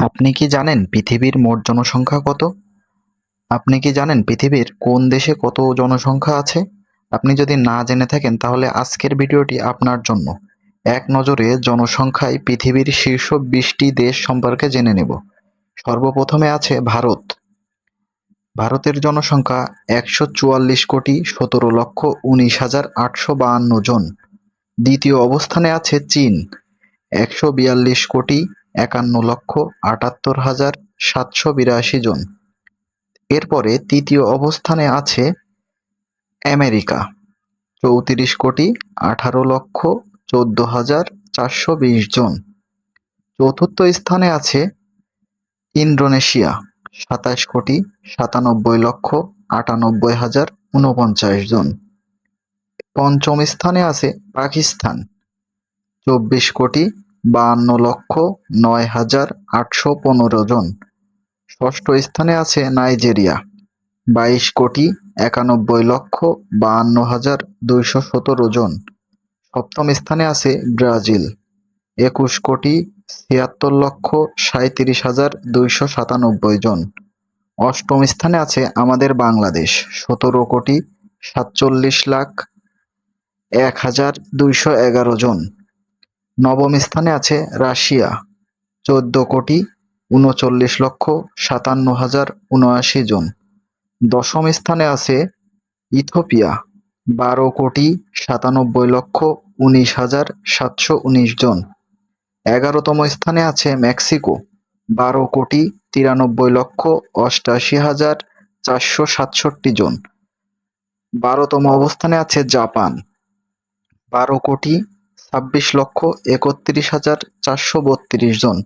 আপনি কি জানেন পৃথিবীর মোট জনসংখ্যা কত? আপনি কি জানেন পৃথিবীর কোন দেশে কত জনসংখ্যা আছে? আপনি যদি না জেনে থাকেন তাহলে আজকের ভিডিওটি আপনার জন্য। এক নজরে জনসংখ্যায় পৃথিবীর শীর্ষ 20টি দেশ সম্পর্কে জেনে নেব। সর্বপ্রথমে আছে ভারত। ভারতের জনসংখ্যা ১৪৪,১৭,১৯,৮৫২ জন। দ্বিতীয় অবস্থানে আছে চীন, ১৪২,৫১,৭৮,৭৮২ জন। এরপরে তৃতীয় অবস্থানে আছে আমেরিকা, ৩৪,১৮,১৪,৪২০ জন। চতুর্থ স্থানে আছে ইন্দোনেশিয়া, ২৭,৯৭,৯৮,৪৯ জন। পঞ্চম স্থানে আছে পাকিস্তান, ২৪,৫২,০৯,৮১৫ জন। ষষ্ঠ স্থানে আছে নাইজেরিয়া, ২২,৯১,৫২,২১৭ জন। সপ্তম স্থানে আছে ব্রাজিল, ২১,৭৬,৩৭,২৯৭ জন। অষ্টম স্থানে আছে আমাদের বাংলাদেশ, ১৭,৪৭,০১,২১১ জন। নবম স্থানে আছে রাশিয়া, ১৪,৩৯,৫৭,০৭৯ জন। দশম স্থানে আছে ইথিওপিয়া, ১২,৯৭,১৯,৭১৯ জন। ১১তম স্থানে আছে মেক্সিকো, ১২,৯৩,৮৮,৪৬৭ জন। ১২তম অবস্থানে আছে জাপান, ১২,২৬,৩১,৪৩ জন।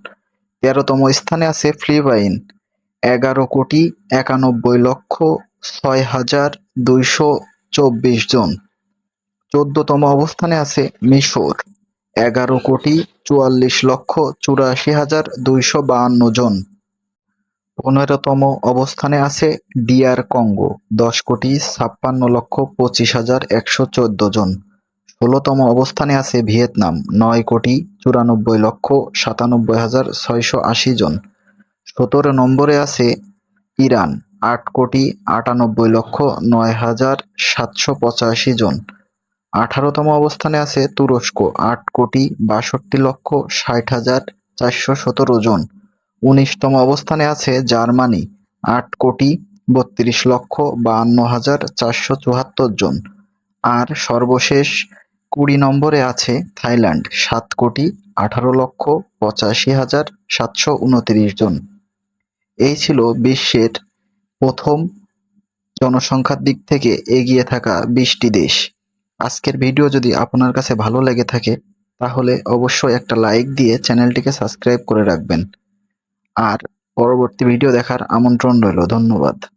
১৩তম স্থানে আছে ফিলিপাইন, ১১,৯১,৬,২২৪ জন। ১৪তম অবস্থানে আছে মিশর, ১১,৪৪,৮৪,২৫২ জন। ১৫তম অবস্থানে আছে ডিআর কঙ্গো, ১০,৫৬,২৫,১১৪ জন। ১৬তম অবস্থানে আছে ভিয়েতনাম, ৯,৯৪,৯৭,৬৮০ জন। ১৭ নম্বরে আছে ইরান, ৮,৯৮,৯,৭৮৫ জন। ১৮তম অবস্থানে আছে তুরস্ক, ৮,৬২,৬০,৪১৭ জন। ১৯তম অবস্থানে আছে জার্মানি, ৮,৩২,৫২,৪৭৪ জন। আর সর্বশেষ ২০ নম্বরে আছে থাইল্যান্ড, ৭,১৮,৮৫,৭২৯ জন। এই ছিল বিশ্বের প্রথম জনসংখ্যার দিক থেকে এগিয়ে থাকা 20টি দেশ। আজকের ভিডিও যদি আপনার কাছে ভালো লেগে থাকে তাহলে অবশ্যই একটা লাইক দিয়ে চ্যানেলটিকে সাবস্ক্রাইব করে রাখবেন। আর পরবর্তী ভিডিও দেখার আমন্ত্রণ রইল। ধন্যবাদ।